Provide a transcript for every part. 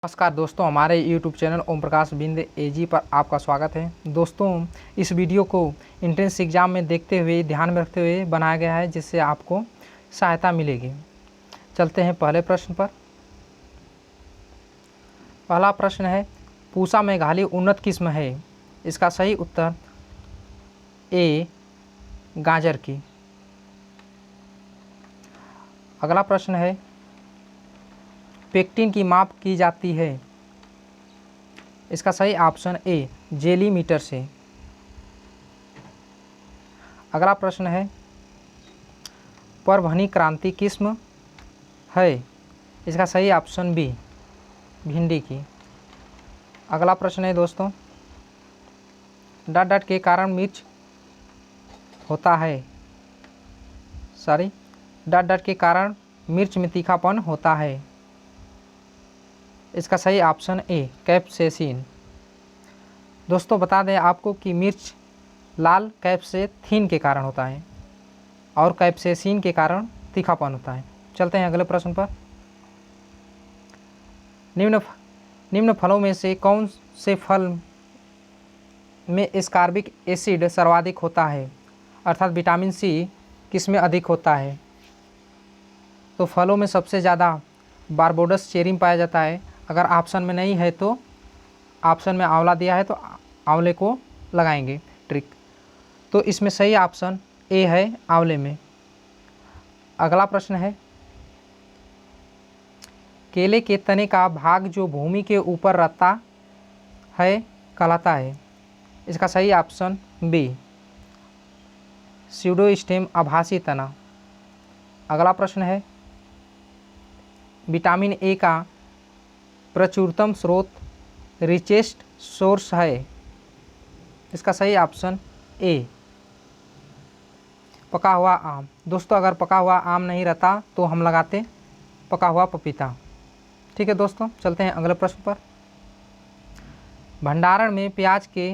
नमस्कार दोस्तों, हमारे YouTube चैनल ओम प्रकाश बिंद एजी पर आपका स्वागत है। दोस्तों, इस वीडियो को एंट्रेंस एग्ज़ाम में देखते हुए ध्यान में रखते हुए बनाया गया है, जिससे आपको सहायता मिलेगी। चलते हैं पहले प्रश्न पर। पहला प्रश्न है, पूसा मेघालय उन्नत किस्म है। इसका सही उत्तर ए गाजर की। अगला प्रश्न है, पेक्टिन की माप की जाती है। इसका सही ऑप्शन ए जेली मीटर से। अगला प्रश्न है, परभनी क्रांति किस्म है। इसका सही ऑप्शन बी भिंडी की। अगला प्रश्न है दोस्तों, डट डट के कारण मिर्च होता है। डट डट के कारण मिर्च में तीखापन होता है। इसका सही ऑप्शन ए कैप्सेसिन। दोस्तों, बता दें आपको कि मिर्च लाल कैप्सेथीन के कारण होता है और कैप्सेसिन के कारण तीखापन होता है। चलते हैं अगले प्रश्न पर। निम्न फलों में से कौन से फल में एस्कॉर्बिक एसिड सर्वाधिक होता है, अर्थात विटामिन सी किसमें अधिक होता है? तो फलों में सबसे ज़्यादा बारबोडस चेरी में पाया जाता है। अगर ऑप्शन में नहीं है तो ऑप्शन में आंवला दिया है तो आंवले को लगाएंगे ट्रिक। तो इसमें सही ऑप्शन ए है आंवले में। अगला प्रश्न है, केले के तने का भाग जो भूमि के ऊपर रहता है कहलाता है। इसका सही ऑप्शन बी स्यूडोस्टेम आभासी तना। अगला प्रश्न है, विटामिन ए का प्रचुरतम स्रोत रिचेस्ट सोर्स है। इसका सही ऑप्शन ए पका हुआ आम। दोस्तों, अगर पका हुआ आम नहीं रहता तो हम लगाते पका हुआ पपीता। ठीक है दोस्तों, चलते हैं अगले प्रश्न पर। भंडारण में प्याज के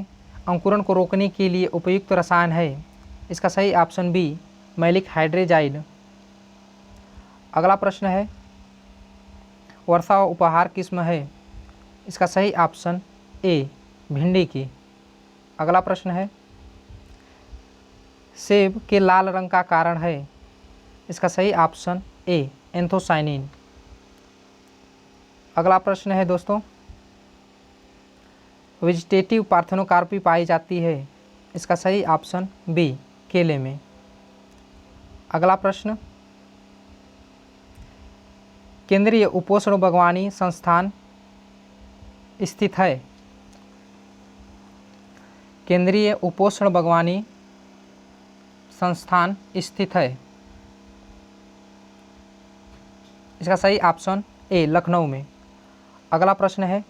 अंकुरण को रोकने के लिए उपयुक्त रसायन है। इसका सही ऑप्शन बी मैलिक हाइड्रेजाइड। अगला प्रश्न है, वर्षा उपहार किस्म है। इसका सही ऑप्शन ए भिंडी की। अगला प्रश्न है, सेब के लाल रंग का कारण है। इसका सही ऑप्शन ए एंथोसाइनिन। अगला प्रश्न है दोस्तों, वेजिटेटिव पार्थेनोकार्पी पाई जाती है। इसका सही ऑप्शन बी केले में। अगला प्रश्न, केंद्रीय उपोष्ण बागवानी संस्थान स्थित है। केंद्रीय उपोष्ण बागवानी संस्थान स्थित है। इसका सही ऑप्शन ए लखनऊ में। अगला प्रश्न है,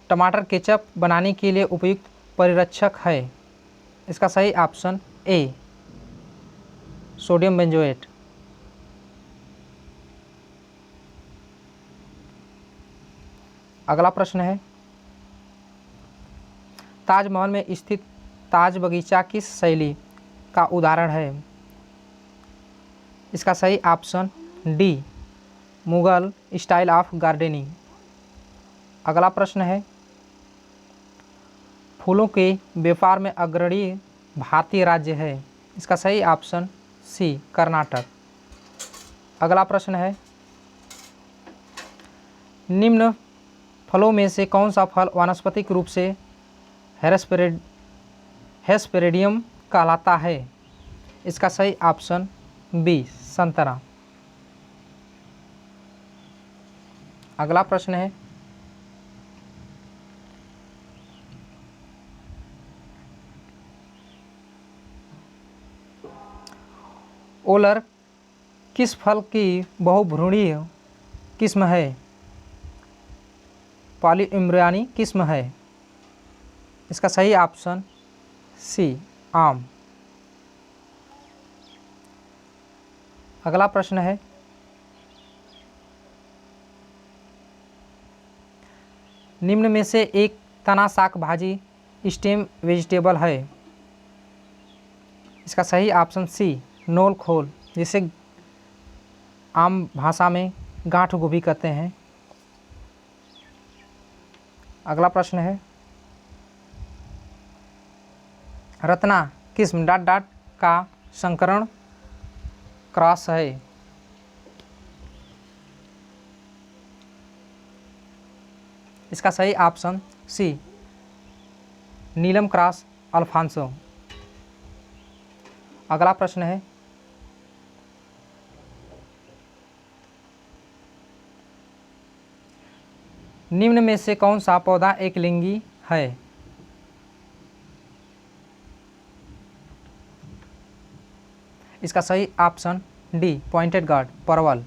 टमाटर केचप बनाने के लिए उपयुक्त परिरक्षक है। इसका सही ऑप्शन ए सोडियम बेंजोएट। अगला प्रश्न है, ताजमहल में स्थित ताज बगीचा किस शैली का उदाहरण है? इसका सही option D Mughal style of gardening. अगला प्रश्न है, फूलों के व्यापार में अग्रणी भारतीय राज्य है। इसका सही ऑप्शन सी कर्नाटक। अगला प्रश्न है, निम्न फलों में से कौन सा फल वानस्पतिक रूप से हेस्पेरिडियम कहलाता है? इसका सही ऑप्शन बी संतरा। अगला प्रश्न है, ओलर किस फल की बहुभ्रूणीय किस्म है? पॉलीइम्ब्रियानी किस्म है। इसका सही ऑप्शन सी आम। अगला प्रश्न है, निम्न में से एक तना शाक भाजी स्टेम वेजिटेबल है। इसका सही ऑप्शन सी नोल खोल, जिसे आम भाषा में गांठ गोभी कहते हैं। अगला प्रश्न है, रत्ना किस्म डॉट डॉट का संकरण क्रॉस है। इसका सही ऑप्शन सी नीलम क्रॉस अल्फांसो। अगला प्रश्न है, निम्न में से कौन सा पौधा एक लिंगी है। इसका सही ऑप्शन डी पॉइंटेड गार्ड परवल।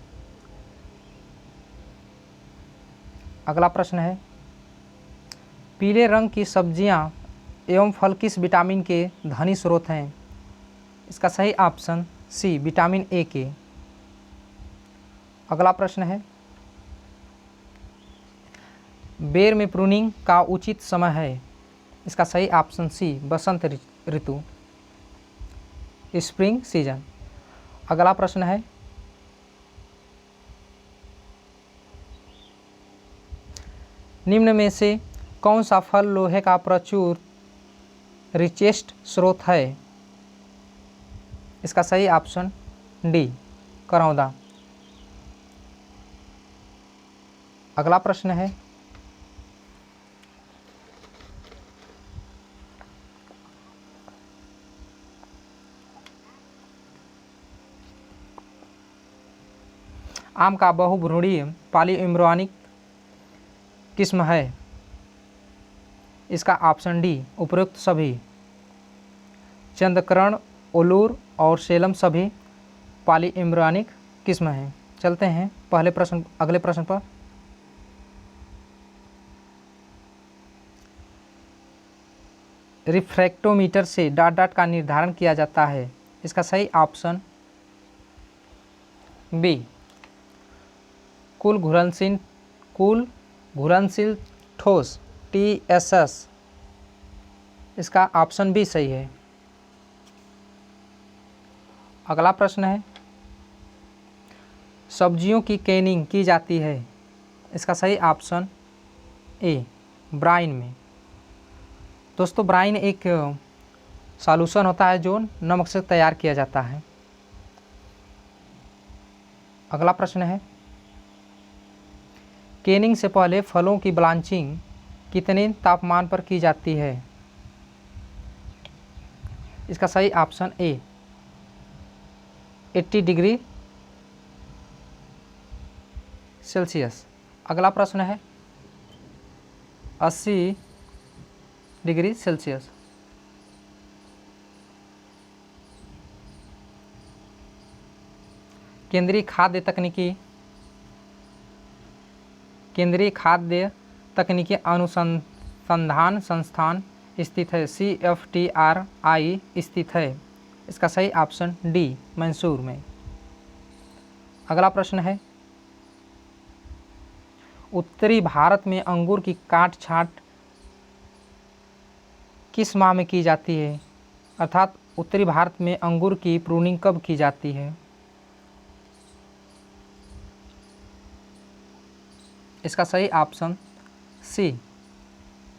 अगला प्रश्न है, पीले रंग की सब्जियां एवं फल किस विटामिन के धनी स्रोत हैं। इसका सही ऑप्शन सी विटामिन ए के। अगला प्रश्न है, बेर में प्रूनिंग का उचित समय है। इसका सही ऑप्शन सी बसंत ऋतु स्प्रिंग सीजन। अगला प्रश्न है, निम्न में से कौन सा फल लोहे का प्रचुर रिचेस्ट स्रोत है। इसका सही ऑप्शन डी करौंदा। अगला प्रश्न है, आम का बहुभ्रूणीय पॉलीइम्ब्रोनिक किस्म है। इसका ऑप्शन डी उपरोक्त सभी। चंद्रकर्ण, ओलूर और सेलम सभी पॉलीइम्ब्रोनिक किस्म हैं। चलते हैं अगले प्रश्न पर। रिफ्रैक्टोमीटर से डॉट डॉट का निर्धारण किया जाता है। इसका सही ऑप्शन बी कुल घुलनशील ठोस TSS। इसका ऑप्शन बी सही है। अगला प्रश्न है, सब्जियों की कैनिंग की जाती है। इसका सही ऑप्शन ए ब्राइन में। दोस्तों ब्राइन एक सॉल्यूशन होता है जो नमक से तैयार किया जाता है। अगला प्रश्न है, कैनिंग से पहले फलों की ब्लांचिंग कितने तापमान पर की जाती है। इसका सही ऑप्शन ए 80 डिग्री सेल्सियस। अगला प्रश्न है 80 डिग्री सेल्सियस। केंद्रीय खाद्य तकनीकी अनुसंधान संस्थान स्थित है। CFTRI स्थित है। इसका सही ऑप्शन डी मैसूर में। अगला प्रश्न है, उत्तरी भारत में अंगूर की काट छांट किस माह में की जाती है। अर्थात उत्तरी भारत में अंगूर की प्रूनिंग कब की जाती है। इसका सही ऑप्शन सी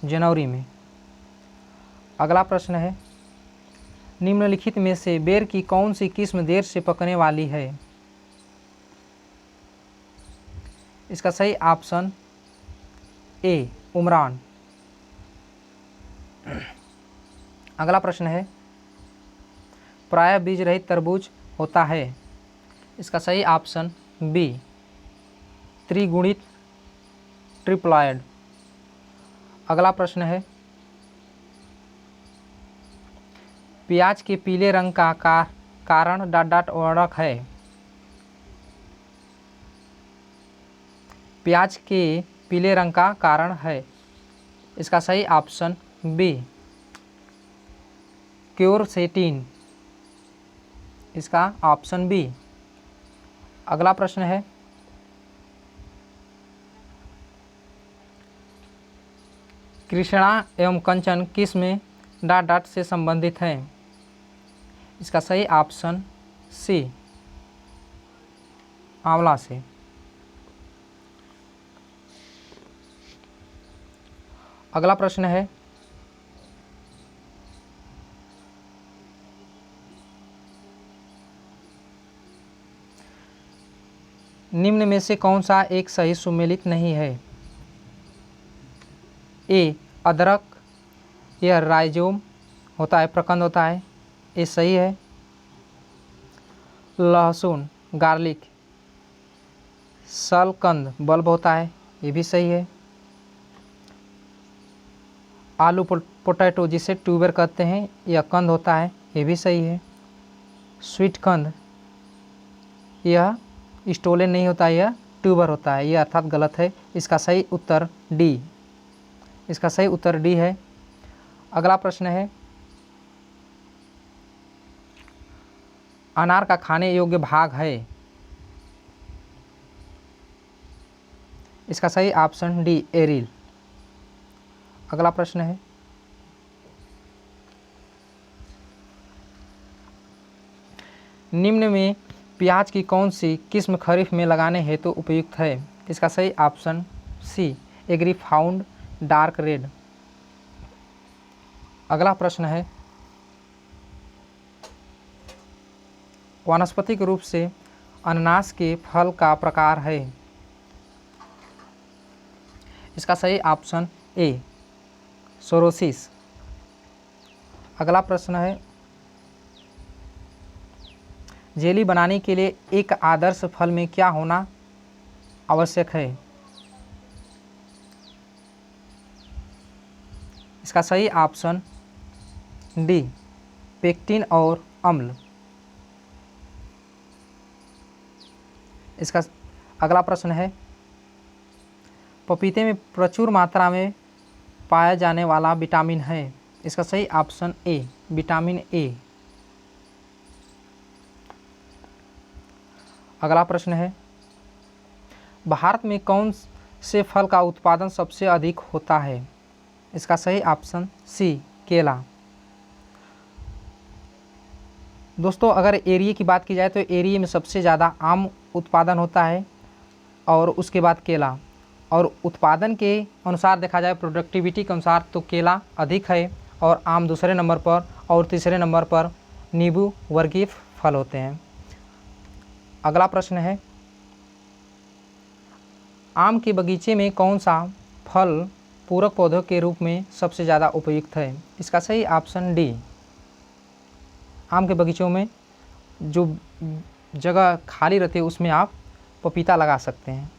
जनवरी में। अगला प्रश्न है, निम्नलिखित में से बेर की कौन सी किस्म देर से पकने वाली है। इसका सही ऑप्शन ए उमरान। अगला प्रश्न है, प्रायः बीज रहित तरबूज होता है। इसका सही ऑप्शन बी त्रिगुणित ट्रिप्लॉयड। अगला प्रश्न है, प्याज के पीले रंग का कारण डॉट डॉट वर्णक है। प्याज के पीले रंग का कारण है। इसका सही ऑप्शन बी क्योरसेटिन। इसका ऑप्शन बी। अगला प्रश्न है, कृष्णा एवं कंचन किस में डॉट डॉट से संबंधित हैं। इसका सही ऑप्शन सी आंवला से। अगला प्रश्न है, निम्न में से कौन सा एक सही सुमेलित नहीं है? ए अदरक, यह राइजोम होता है, प्रकंद होता है, ये सही है। लहसुन गार्लिक सलकंद बल्ब होता है, ये भी सही है। आलू पोटैटो जिसे ट्यूबर कहते हैं, यह कंद होता है, ये भी सही है। स्वीट कंद यह स्टोलेन नहीं होता, यह ट्यूबर होता है, यह अर्थात गलत है। इसका सही उत्तर डी, इसका सही उत्तर डी है। अगला प्रश्न है, अनार का खाने योग्य भाग है? इसका सही ऑप्शन डी एरिल। अगला प्रश्न है, निम्न में प्याज की कौन सी किस्म खरीफ में लगाने हेतु उपयुक्त है? इसका सही ऑप्शन सी एग्री फाउंड डार्क रेड। अगला प्रश्न है, वानस्पतिक रूप से अनानास के फल का प्रकार है? इसका सही ऑप्शन ए सोरोसिस। अगला प्रश्न है, जेली बनाने के लिए एक आदर्श फल में क्या होना आवश्यक है? इसका सही ऑप्शन डी पेक्टिन और अम्ल। इसका अगला प्रश्न है, पपीते में प्रचुर मात्रा में पाया जाने वाला विटामिन है? इसका सही ऑप्शन ए विटामिन ए। अगला प्रश्न है, भारत में कौन से फल का उत्पादन सबसे अधिक होता है? इसका सही ऑप्शन सी केला। दोस्तों, अगर एरिया की बात की जाए तो एरिया में सबसे ज़्यादा आम उत्पादन होता है और उसके बाद केला, और उत्पादन के अनुसार देखा जाए, प्रोडक्टिविटी के अनुसार तो केला अधिक है और आम दूसरे नंबर पर, और तीसरे नंबर पर नींबू वर्गीय फल होते हैं। अगला प्रश्न है, आम के बगीचे में कौन सा फल पूरक पौधों के रूप में सबसे ज़्यादा उपयुक्त है? इसका सही ऑप्शन डी। आम के बगीचों में जो जगह खाली रहती है उसमें आप पपीता लगा सकते हैं।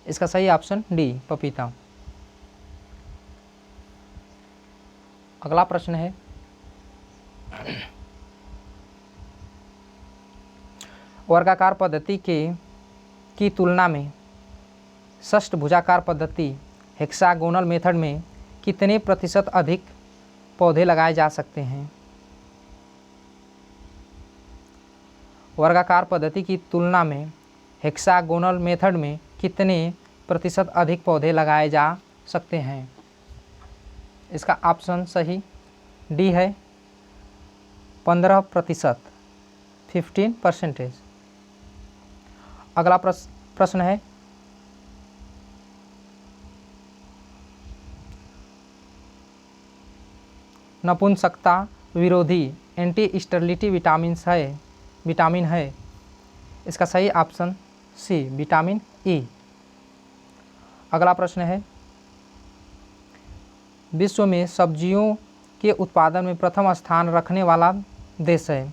इसका सही ऑप्शन डी पपीता। अगला प्रश्न है, वर्गाकार पद्धति की तुलना में षष्ठभुजाकार पद्धति हेक्सागोनल मेथड में कितने प्रतिशत अधिक पौधे लगाए जा सकते हैं? वर्गाकार पद्धति की तुलना में हेक्सागोनल मेथड में कितने प्रतिशत अधिक पौधे लगाए जा सकते हैं? इसका ऑप्शन सही डी है 15%, 15%। अगला प्रश्न है, नपुंसकता विरोधी एंटी स्टेरिलिटी विटामिन है? इसका सही ऑप्शन सी विटामिन ई। अगला प्रश्न है, विश्व में सब्जियों के उत्पादन में प्रथम स्थान रखने वाला देश है?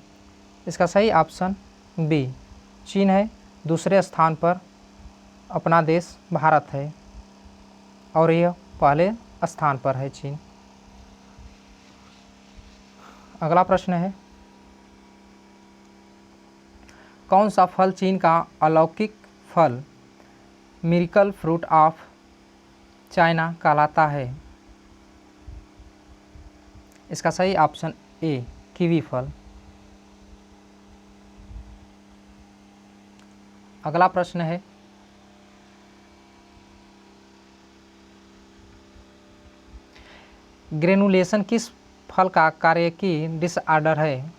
इसका सही ऑप्शन बी चीन है। दूसरे स्थान पर अपना देश भारत है और यह पहले स्थान पर है चीन। अगला प्रश्न है, कौन सा फल चीन का अलौकिक फल मिरेकल फ्रूट ऑफ चाइना कहलाता है? इसका सही ऑप्शन ए कीवी फल। अगला प्रश्न है, ग्रेनुलेशन किस फल का कार्यकी डिसऑर्डर है?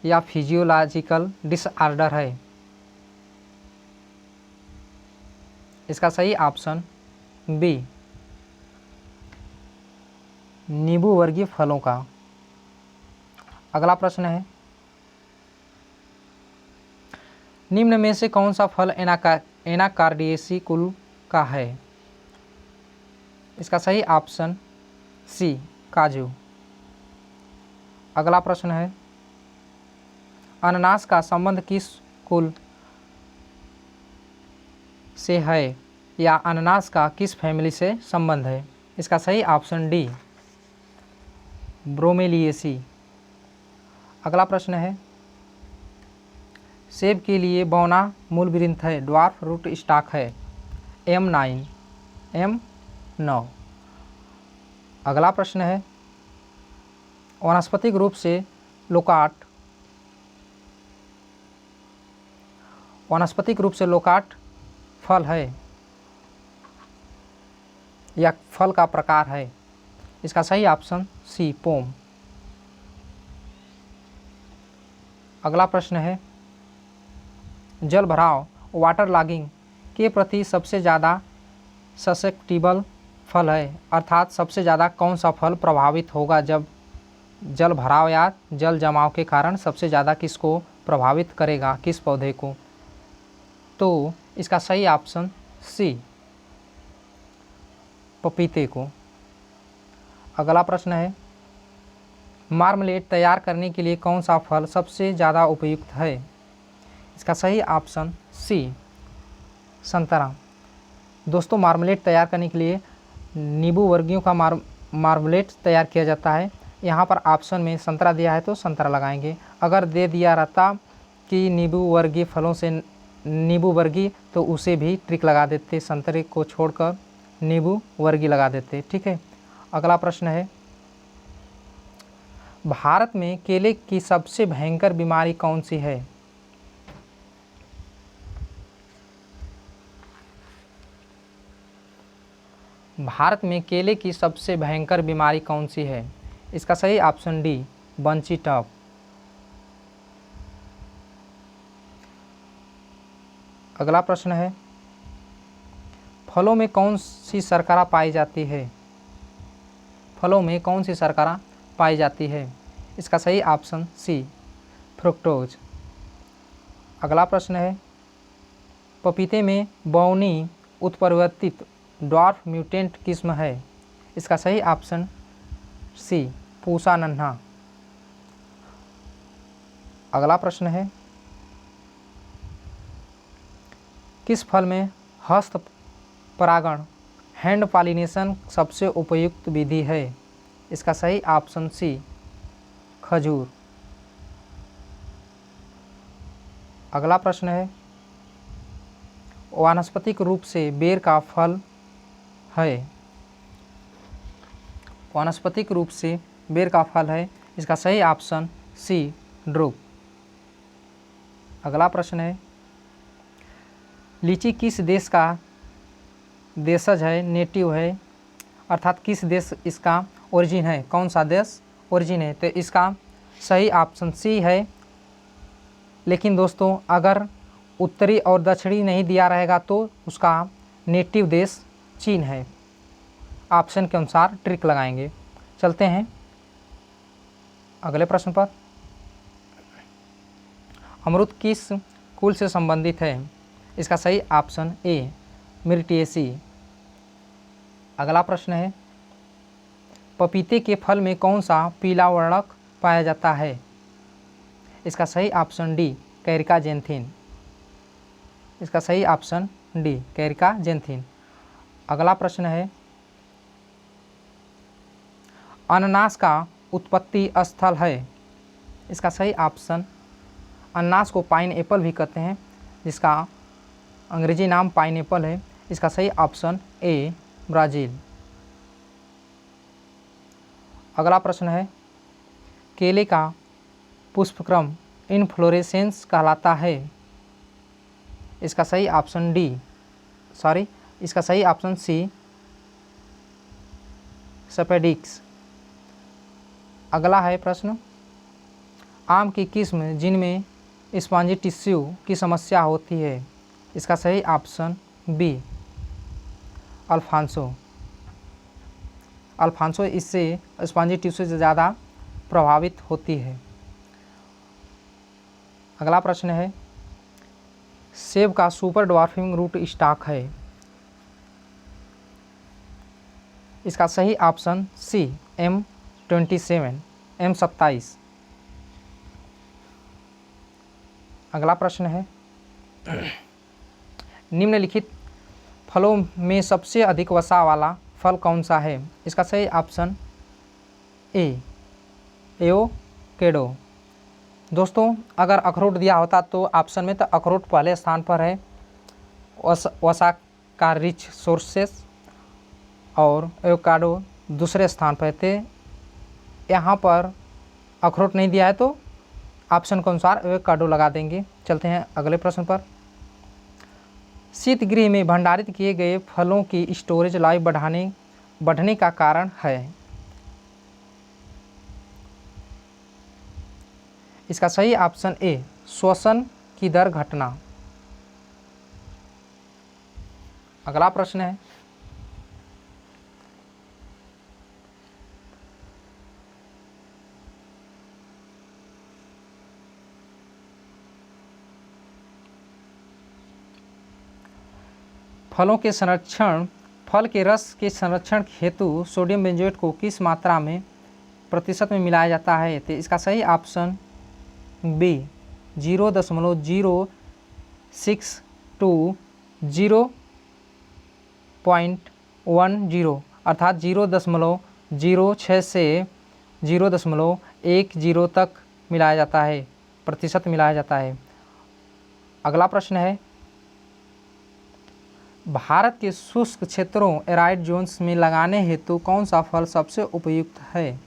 या फिजियोलॉजिकल डिसऑर्डर है? इसका सही ऑप्शन बी, नींबू वर्गीय फलों का। अगला प्रश्न है, निम्न में से कौन सा फल एनाकार्डियेसी कुल का है? इसका सही ऑप्शन सी, काजू। अगला प्रश्न है, अनानास का संबंध किस कुल से है या अनानास का किस फैमिली से संबंध है? इसका सही ऑप्शन डी, ब्रोमेलिएसी। अगला प्रश्न है, सेब के लिए बौना मूल वृंत है, ड्वार्फ रूट स्टॉक है, M9। अगला प्रश्न है, वानस्पतिक रूप से लोकाट फल है या फल का प्रकार है? इसका सही ऑप्शन सी, पोम। अगला प्रश्न है, जल भराव वाटर लॉगिंग के प्रति सबसे ज़्यादा ससेप्टिबल फल है, अर्थात सबसे ज़्यादा कौन सा फल प्रभावित होगा जब जल भराव या जल जमाव के कारण सबसे ज़्यादा किसको प्रभावित करेगा, किस पौधे को? तो इसका सही ऑप्शन सी, पपीते को। अगला प्रश्न है, मार्मलेड तैयार करने के लिए कौन सा फल सबसे ज़्यादा उपयुक्त है? इसका सही ऑप्शन सी, संतरा। दोस्तों, मार्मलेड तैयार करने के लिए नींबू वर्गीयों का मार्मलेड तैयार किया जाता है। यहाँ पर ऑप्शन में संतरा दिया है तो संतरा लगाएंगे। अगर दे दिया रहता कि नींबू वर्गीय फलों से नींबू वर्गीय तो उसे भी ट्रिक लगा देते, संतरे को छोड़कर नींबू वर्गीय लगा देते। ठीक है। अगला प्रश्न है, भारत में केले की सबसे भयंकर बीमारी कौन सी है? भारत में केले की सबसे भयंकर बीमारी कौन सी है? इसका सही ऑप्शन डी, बंची टॉप। अगला प्रश्न है, फलों में कौन सी शर्करा पाई जाती है? फलों में कौन सी शर्करा पाई जाती है? इसका सही ऑप्शन सी, फ्रुक्टोज। अगला प्रश्न है, पपीते में बौनी उत्परिवर्तित ड्वार्फ म्यूटेंट किस्म है? इसका सही ऑप्शन सी, पूसा नन्हा। अगला प्रश्न है, किस फल में हस्त परागण हैंड पॉलिनेशन सबसे उपयुक्त विधि है? इसका सही ऑप्शन सी, खजूर। अगला प्रश्न है, वानस्पतिक रूप से बेर का फल है। वानस्पतिक रूप से बेर का फल है। इसका सही ऑप्शन सी, ड्रूप। अगला प्रश्न है, लीची किस देश का देशज है, नेटिव है, अर्थात किस देश इसका ओरिजिन है, कौन सा देश ओरिजिन है? तो इसका सही ऑप्शन सी है। लेकिन दोस्तों, अगर उत्तरी और दक्षिणी नहीं दिया रहेगा तो उसका नेटिव देश चीन है। ऑप्शन के अनुसार ट्रिक लगाएंगे। चलते हैं अगले प्रश्न पर। अमरूद किस कुल से संबंधित है? इसका सही ऑप्शन ए, मिर्टिएसी। अगला प्रश्न है, पपीते के फल में कौन सा पीला वर्णक पाया जाता है? इसका सही ऑप्शन डी, कैरिका जेंथिन। इसका सही ऑप्शन डी, कैरिका जेंथिन। अगला प्रश्न है, अनानास का उत्पत्ति स्थल है? इसका सही ऑप्शन, अनानास को पाइन एप्पल भी कहते हैं, जिसका अंग्रेजी नाम पाइन एप्पल है। इसका सही ऑप्शन ए, ब्राज़ील। अगला प्रश्न है, केले का पुष्पक्रम इनफ्लोरेसेंस कहलाता है? इसका सही ऑप्शन इसका सही ऑप्शन सी, स्पेडिक्स। अगला है प्रश्न, आम की किस्म जिनमें स्पॉन्जी टिश्यू की समस्या होती है। इसका सही ऑप्शन बी अल्फांसो। अल्फांसो इससे स्पॉन्जी टिश्यू से ज़्यादा प्रभावित होती है। अगला प्रश्न है, सेब का सुपर डवार्फिंग रूट स्टॉक है। इसका सही ऑप्शन सी M27 M27। अगला प्रश्न है, निम्नलिखित फलों में सबसे अधिक वसा वाला फल कौन सा है। इसका सही ऑप्शन ए एवोकेडो। दोस्तों अगर अखरोट दिया होता तो ऑप्शन में तो अखरोट पहले स्थान पर है, वसा का रिच सोर्सेस, और एवोकाडो दूसरे स्थान पर थे। यहाँ पर अखरोट नहीं दिया है तो ऑप्शन के अनुसार एवोकाडो लगा देंगे। चलते हैं अगले प्रश्न पर। शीतगृह में भंडारित किए गए फलों की स्टोरेज लाइफ बढ़ने का कारण है। इसका सही ऑप्शन ए श्वसन की दर घटना। अगला प्रश्न है, फल के रस के संरक्षण हेतु सोडियम बेंजोएट को किस मात्रा में प्रतिशत में मिलाया जाता है। तो इसका सही ऑप्शन बी 0.06 टू 0.10 अर्थात 0.06 से 0.10 तक मिलाया जाता है, प्रतिशत मिलाया जाता है। अगला प्रश्न है, भारत के शुष्क क्षेत्रों एराइड जोन्स में लगाने हेतु कौन सा फल सबसे उपयुक्त है।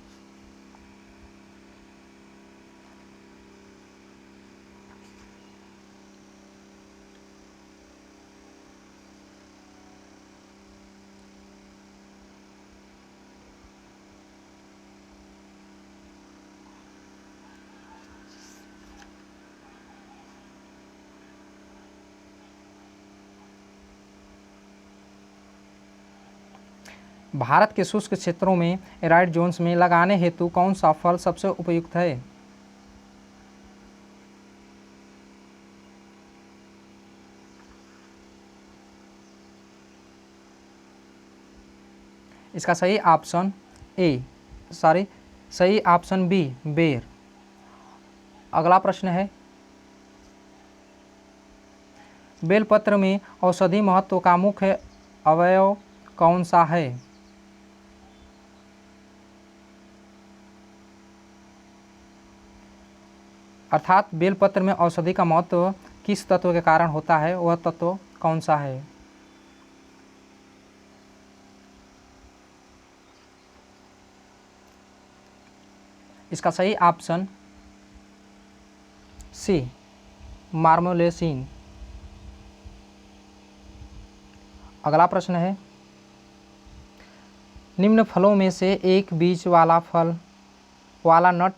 भारत के शुष्क क्षेत्रों में एराइड जोन्स में लगाने हेतु कौन सा फल सबसे उपयुक्त है। इसका सही ऑप्शन सही ऑप्शन बी बेर। अगला प्रश्न है, बेलपत्र में औषधि महत्व का मुख्य अवयव कौन सा है। अर्थात बेलपत्र में औषधि का महत्व किस तत्व के कारण होता है, वह तत्व कौन सा है। इसका सही ऑप्शन सी मार्मोलेसिन। अगला प्रश्न है, निम्न फलों में से एक बीज वाला नट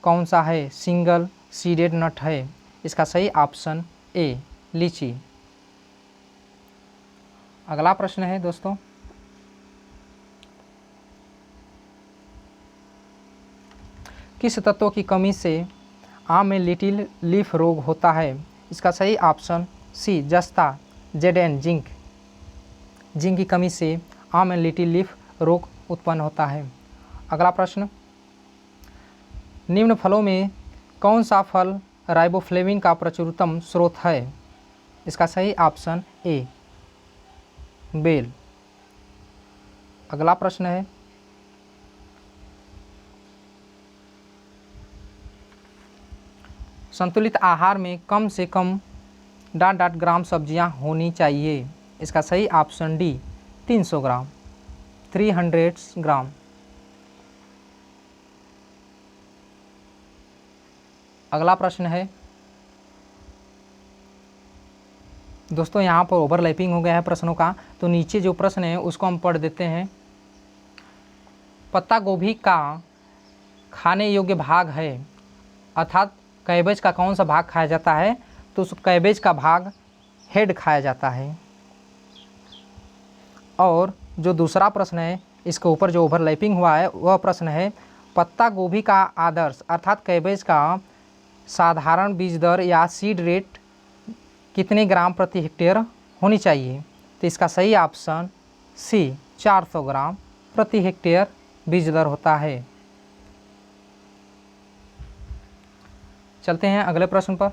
कौन सा है। सिंगल सीडेड नट है। इसका सही ऑप्शन ए लीची। अगला प्रश्न है दोस्तों, किस तत्व की कमी से आम में लिटिल लीफ रोग होता है। इसका सही ऑप्शन सी जस्ता Zn जिंक। जिंक की कमी से आम में लिटिल लीफ रोग उत्पन्न होता है। अगला प्रश्न, निम्न फलों में कौन सा फल राइबोफ्लेविन का प्रचुरतम स्रोत है। इसका सही ऑप्शन ए बेल। अगला प्रश्न है, संतुलित आहार में कम से कम 8 ग्राम सब्जियां होनी चाहिए। इसका सही ऑप्शन डी 300 ग्राम 300 ग्राम। अगला प्रश्न है दोस्तों, यहाँ पर ओवरलैपिंग हो गया है प्रश्नों का, तो नीचे जो प्रश्न है उसको हम पढ़ देते हैं। पत्ता गोभी का खाने योग्य भाग है। अर्थात कैबेज का कौन सा भाग खाया जाता है, तो उस कैबेज का भाग हेड खाया जाता है। और जो दूसरा प्रश्न है, इसके ऊपर जो ओवरलैपिंग हुआ है वह प्रश्न है, पत्ता गोभी का आदर्श अर्थात कैबेज का साधारण बीज दर या सीड रेट कितने ग्राम प्रति हेक्टेयर होनी चाहिए। तो इसका सही ऑप्शन सी 400 ग्राम प्रति हेक्टेयर बीज दर होता है। चलते हैं अगले प्रश्न पर।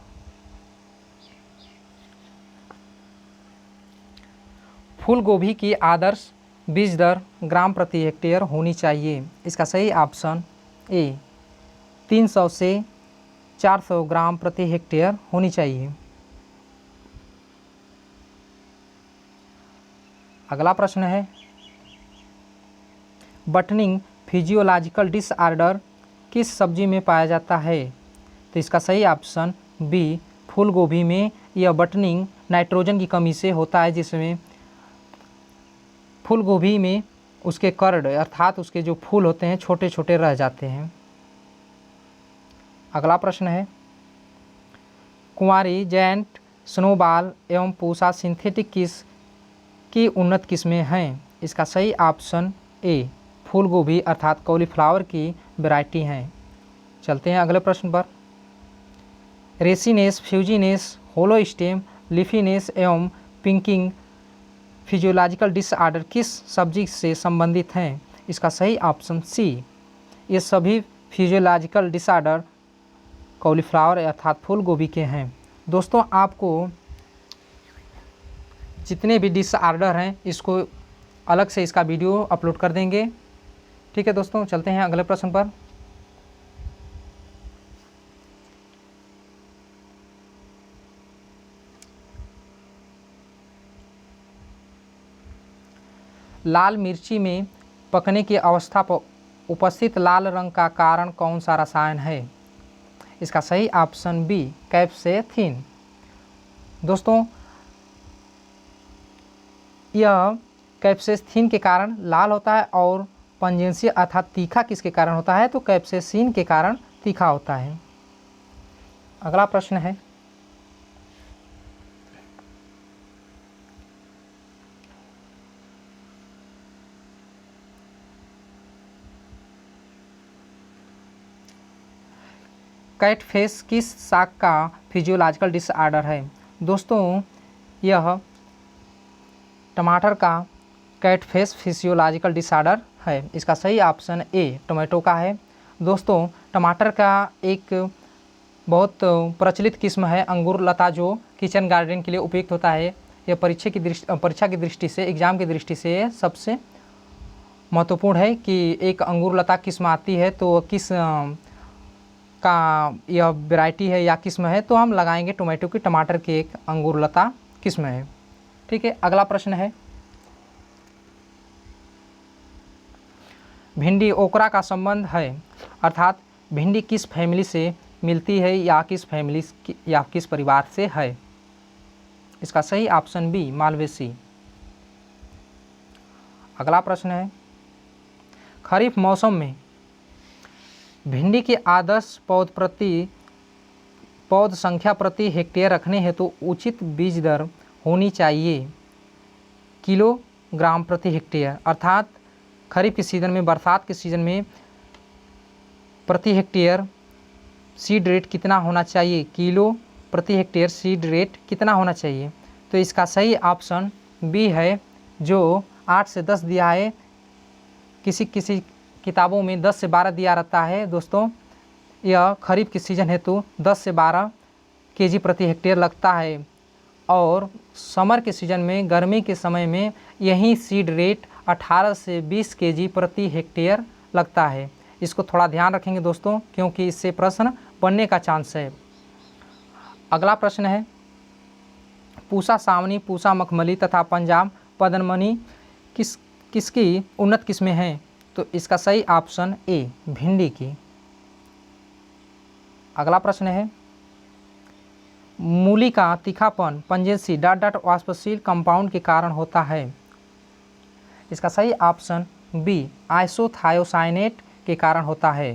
फूल गोभी की आदर्श बीज दर ग्राम प्रति हेक्टेयर होनी चाहिए। इसका सही ऑप्शन ए 300 से 400 ग्राम प्रति हेक्टेयर होनी चाहिए। अगला प्रश्न है, बटनिंग फिजियोलॉजिकल डिसऑर्डर किस सब्जी में पाया जाता है। तो इसका सही ऑप्शन बी फूल गोभी में। यह बटनिंग नाइट्रोजन की कमी से होता है, जिसमें फूल गोभी में उसके कर्ड अर्थात उसके जो फूल होते हैं छोटे छोटे रह जाते हैं। अगला प्रश्न है, कुंवारी, जैंट, स्नोबॉल एवं पूसा सिंथेटिक किस की उन्नत किस्में हैं। इसका सही ऑप्शन ए फूल गोभी अर्थात कॉलीफ्लावर की वैरायटी हैं। चलते हैं अगले प्रश्न पर। रेसिनेस, फ्यूजिनेस, होलो स्टेम, लिफिनेस एवं पिंकिंग फिजियोलॉजिकल डिसऑर्डर किस सब्जी से संबंधित हैं। इसका सही ऑप्शन सी ये सभी फिजियोलॉजिकल डिसऑर्डर कॉलीफ्लावर अर्थात फूल गोभी के हैं। दोस्तों, आपको जितने भी डिसऑर्डर हैं इसको अलग से इसका वीडियो अपलोड कर देंगे। ठीक है दोस्तों, चलते हैं अगले प्रश्न पर। लाल मिर्ची में पकने की अवस्था पर उपस्थित लाल रंग का कारण कौन सा रसायन है। इसका सही ऑप्शन बी कैप्सेथिन। दोस्तों, यह कैप्सेसिन के कारण लाल होता है और पंजेंसी अर्थात तीखा किसके कारण होता है, तो कैप्सेसिन के कारण तीखा होता है। अगला प्रश्न है, कैटफेस किस शाक का फिजियोलॉजिकल डिसऑर्डर है। दोस्तों, यह टमाटर का कैटफेस फिजियोलॉजिकल डिसऑर्डर है। इसका सही ऑप्शन ए टोमेटो का है। दोस्तों, टमाटर का एक बहुत प्रचलित किस्म है अंगूर लता, जो किचन गार्डन के लिए उपयुक्त होता है। यह परीक्षा की दृष्टि से, एग्ज़ाम की दृष्टि से सबसे महत्वपूर्ण है कि एक अंगूर लता किस्म आती है तो किस का यह वैरायटी है या किस्म है, तो हम लगाएंगे टोमेटो की। टमाटर की एक अंगूर लता किस्म है। ठीक है, अगला प्रश्न है, भिंडी ओकरा का संबंध है अर्थात भिंडी किस फैमिली से मिलती है या किस फैमिली या किस परिवार से है। इसका सही ऑप्शन बी मालवेसी। अगला प्रश्न है, खरीफ मौसम में भिंडी की आदर्श पौध संख्या प्रति हेक्टेयर रखने हेतु तो उचित बीज दर होनी चाहिए किलोग्राम प्रति हेक्टेयर। अर्थात खरीफ के सीज़न में, बरसात के सीज़न में प्रति हेक्टेयर सीड रेट कितना होना चाहिए, किलो प्रति हेक्टेयर सीड रेट कितना होना चाहिए। तो इसका सही ऑप्शन बी है, जो 8 से 10 दिया है। किसी किसी किताबों में 10 से 12 दिया रहता है। दोस्तों, यह खरीफ के सीज़न हेतु 10 से 12 केजी प्रति हेक्टेयर लगता है और समर के सीज़न में, गर्मी के समय में यही सीड रेट 18 से 20 केजी प्रति हेक्टेयर लगता है। इसको थोड़ा ध्यान रखेंगे दोस्तों, क्योंकि इससे प्रश्न बनने का चांस है। अगला प्रश्न है, पूसा सावनी, पूसा मखमली तथा पंजाब पद्मनी किसकी उन्नत किस्में हैं। तो इसका सही ऑप्शन ए भिंडी की। अगला प्रश्न है, मूली का तीखापन पंजेंसी वाष्पशील कंपाउंड के कारण होता है। इसका सही ऑप्शन बी आइसोथायोसाइनेट के कारण होता है।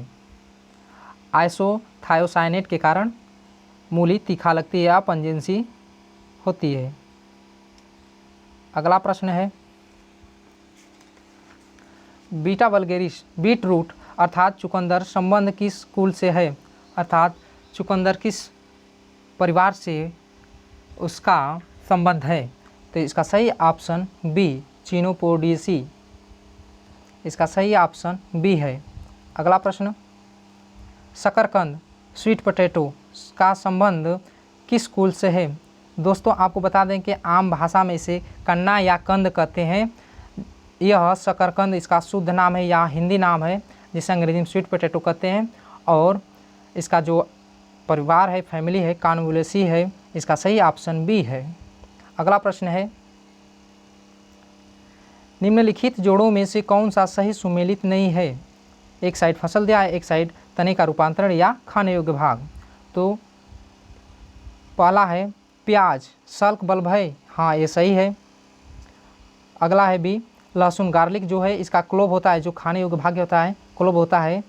आइसोथायोसाइनेट के कारण मूली तीखा लगती है या पंजेंसी होती है। अगला प्रश्न है, बीटा वल्गेरिस बीट रूट अर्थात चुकंदर संबंध किस कुल से है, अर्थात चुकंदर किस परिवार से उसका संबंध है। तो इसका सही ऑप्शन बी चिनोपोडियेसी, इसका सही ऑप्शन बी है। अगला प्रश्न, शकरकंद स्वीट पोटैटो का संबंध किस कुल से है। दोस्तों आपको बता दें कि आम भाषा में इसे कन्ना या कंद कहते हैं। यह शकरकंद इसका शुद्ध नाम है या हिंदी नाम है, जिसे अंग्रेजी में स्वीट पोटैटो कहते हैं, और इसका जो परिवार है, फैमिली है, कॉन्वोल्यूसी है। इसका सही ऑप्शन बी है। अगला प्रश्न है, निम्नलिखित जोड़ों में से कौन सा सही सुमेलित नहीं है। एक साइड फसल दिया है, एक साइड तने का रूपांतरण या खाने योग्य भाग। तो पहला है प्याज सल्क बल्ब है, हाँ ये सही है। अगला है बी लहसुन गार्लिक जो है इसका क्लोव होता है, जो खाने योग्य भाग होता है क्लोव होता है,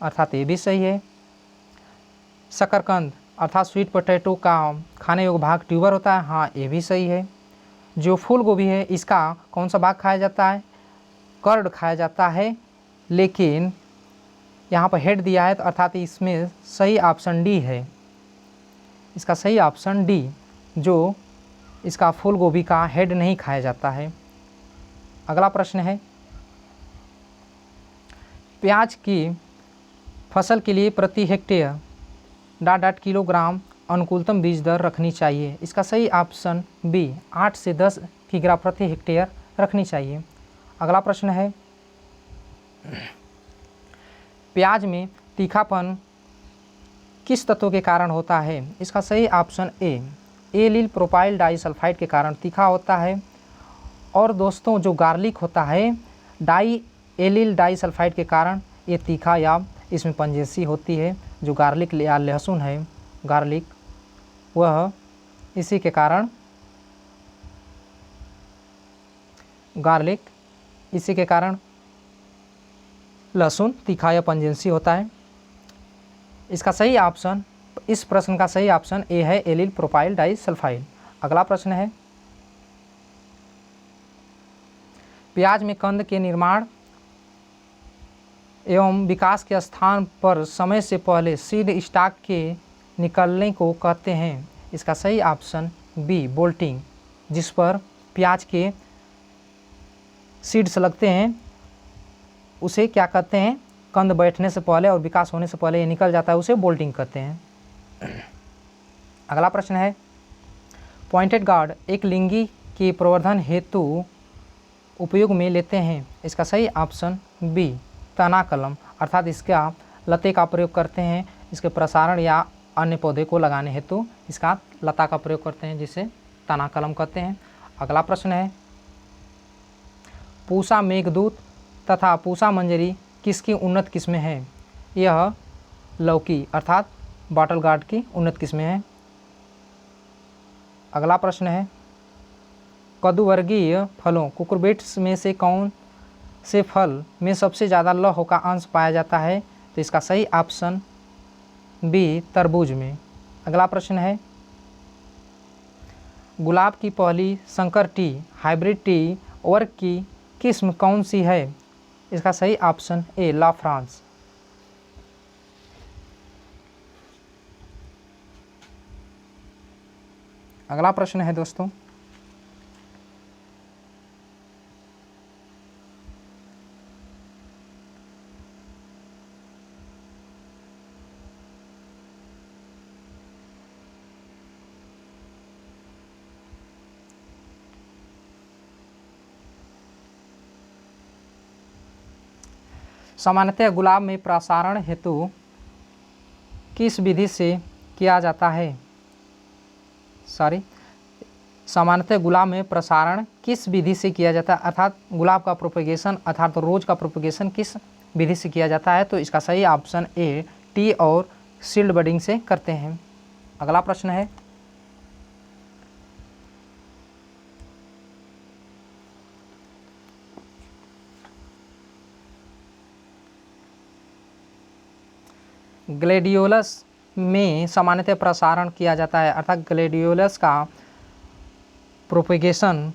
अर्थात ये भी सही है। शकरकंद अर्थात स्वीट पोटैटो का खाने योग्य भाग ट्यूबर होता है, हाँ ये भी सही है। जो फूल गोभी है इसका कौन सा भाग खाया जाता है, कर्ड खाया जाता है, लेकिन यहाँ पर हेड दिया है तो अर्थात इसमें सही ऑप्शन डी है। इसका सही ऑप्शन डी, जो इसका फूल गोभी का हेड नहीं खाया जाता है। अगला प्रश्न है, प्याज की फसल के लिए प्रति हेक्टेयर .8 किलोग्राम अनुकूलतम बीज दर रखनी चाहिए। इसका सही ऑप्शन बी 8 से 10 किग्रा प्रति हेक्टेयर रखनी चाहिए। अगला प्रश्न है, प्याज में तीखापन किस तत्व के कारण होता है। इसका सही option A allyl propyl disulphide के कारण तीखा होता है। और दोस्तों जो गार्लिक होता है डाई एलिल डाइसल्फाइड के कारण ये तीखा या इसमें पंजेंसी होती है। जो गार्लिक या लहसुन है गार्लिक, वह इसी के कारण लहसुन तीखा या पंजेंसी होता है। इसका सही ऑप्शन, इस प्रश्न का सही ऑप्शन ए है एलिल प्रोपाइल डाइसल्फाइड। अगला प्रश्न है, प्याज में कंद के निर्माण एवं विकास के स्थान पर समय से पहले सीड स्टॉक के निकलने को कहते हैं। इसका सही ऑप्शन बी बोल्टिंग, जिस पर प्याज के सीड्स लगते हैं उसे क्या कहते हैं, कंद बैठने से पहले और विकास होने से पहले ये निकल जाता है, उसे बोल्टिंग कहते हैं। अगला प्रश्न है, पॉइंटेड गार्ड एक लिंगी के प्रवर्धन हेतु उपयोग में लेते हैं। इसका सही ऑप्शन बी तना कलम, अर्थात इसका लते का प्रयोग करते हैं इसके प्रसारण या अन्य पौधे को लगाने हेतु इसका लता का प्रयोग करते हैं, जिसे तना कलम कहते हैं। अगला प्रश्न है, पूसा मेघदूत तथा पूसा मंजरी किसकी उन्नत किस्में हैं। यह लौकी अर्थात बॉटल गार्ड की उन्नत किस्में हैं। अगला प्रश्न है, कद्दूवर्गीय फलों कुकुरबिट्स में से कौन से फल में सबसे ज़्यादा लौह का अंश पाया जाता है। तो इसका सही ऑप्शन बी तरबूज में। अगला प्रश्न है, गुलाब की पहली संकर टी हाइब्रिड टी वर्ग की किस्म कौन सी है। इसका सही ऑप्शन ए ला फ्रांस। अगला प्रश्न है दोस्तों, सामान्यतः गुलाब में प्रसारण हेतु किस विधि से किया जाता है। सामान्यतः गुलाब में प्रसारण किस विधि से किया जाता है, अर्थात गुलाब का प्रोपगेशन अर्थात रोज का प्रोपगेशन किस विधि से किया जाता है। तो इसका सही ऑप्शन ए टी और सील्ड बडिंग से करते हैं। अगला प्रश्न है, ग्लैडियोलस में सामान्यतः प्रसारण किया जाता है, अर्थात ग्लैडियोलस का प्रोपेगेशन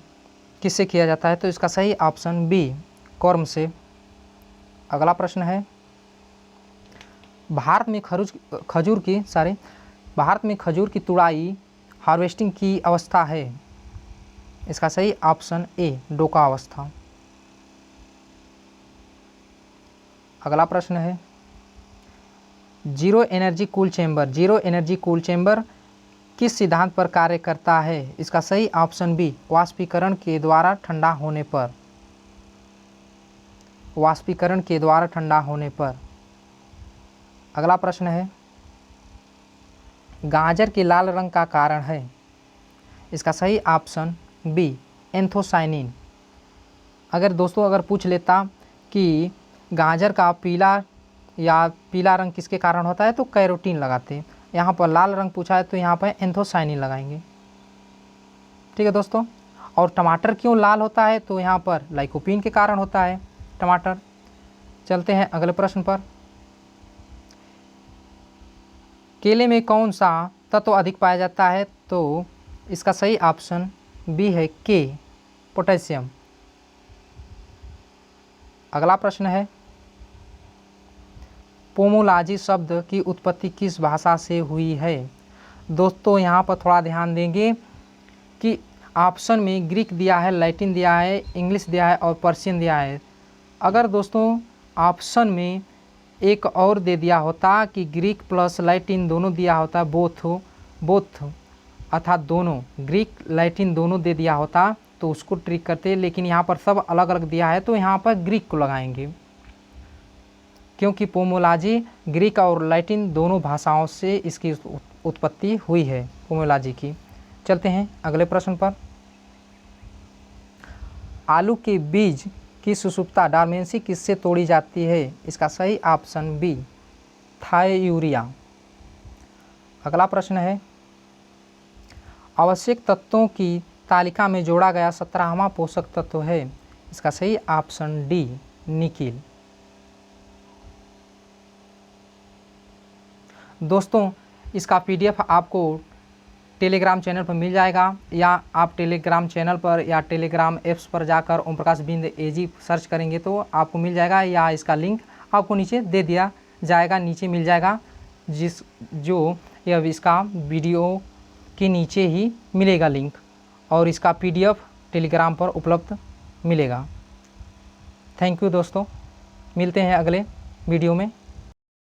किससे किया जाता है? तो इसका सही ऑप्शन बी, कॉर्म से। अगला प्रश्न है, भारत में खजूर की तुड़ाई हार्वेस्टिंग की अवस्था है। इसका सही ऑप्शन ए, डोका अवस्था। अगला प्रश्न है, जीरो एनर्जी कूल चेंबर किस सिद्धांत पर कार्य करता है? इसका सही ऑप्शन बी, वाष्पीकरण के द्वारा ठंडा होने पर। अगला प्रश्न है, गाजर के लाल रंग का कारण है? इसका सही ऑप्शन बी, एंथोसाइनिन। अगर पूछ लेता कि गाजर का पीला रंग किसके कारण होता है, तो कैरोटीन लगाते। यहाँ पर लाल रंग पूछा है तो यहाँ पर एंथोसाइनिन लगाएंगे। ठीक है दोस्तों। और टमाटर क्यों लाल होता है? तो यहाँ पर लाइकोपीन के कारण होता है टमाटर। चलते हैं अगले प्रश्न पर। केले में कौन सा तत्व अधिक पाया जाता है? तो इसका सही ऑप्शन बी है, के, पोटेशियम। अगला प्रश्न है, पोमोलॉजी शब्द की उत्पत्ति किस भाषा से हुई है? दोस्तों यहाँ पर थोड़ा ध्यान देंगे कि ऑप्शन में ग्रीक दिया है, लैटिन दिया है, इंग्लिश दिया है और पर्शियन दिया है। अगर दोस्तों ऑप्शन में एक और दे दिया होता कि ग्रीक प्लस लैटिन दोनों दिया होता, बोथ अर्थात दोनों, ग्रीक लैटिन दोनों दे दिया होता तो उसको ट्रिक करते, लेकिन यहाँ पर सब अलग अलग दिया है तो यहाँ पर ग्रीक को लगाएंगे, क्योंकि पोमोलॉजी ग्रीक और लैटिन दोनों भाषाओं से इसकी उत्पत्ति हुई है, पोमोलॉजी की। चलते हैं अगले प्रश्न पर। आलू के बीज की सुषुप्ता डॉर्मेंसी किससे तोड़ी जाती है? इसका सही ऑप्शन बी, थाययूरिया। अगला प्रश्न है, आवश्यक तत्वों की तालिका में जोड़ा गया 17वां पोषक तत्व है? इसका सही ऑप्शन डी, निकिल। दोस्तों इसका पीडीएफ आपको टेलीग्राम चैनल पर मिल जाएगा, या आप टेलीग्राम चैनल पर या टेलीग्राम ऐप्स पर जाकर ओम प्रकाश बिंद एजी सर्च करेंगे तो आपको मिल जाएगा, या इसका लिंक आपको नीचे दे दिया जाएगा, नीचे मिल जाएगा, इसका वीडियो के नीचे ही मिलेगा लिंक, और इसका पीडीएफ टेलीग्राम पर उपलब्ध मिलेगा। थैंक यू दोस्तों, मिलते हैं अगले वीडियो में।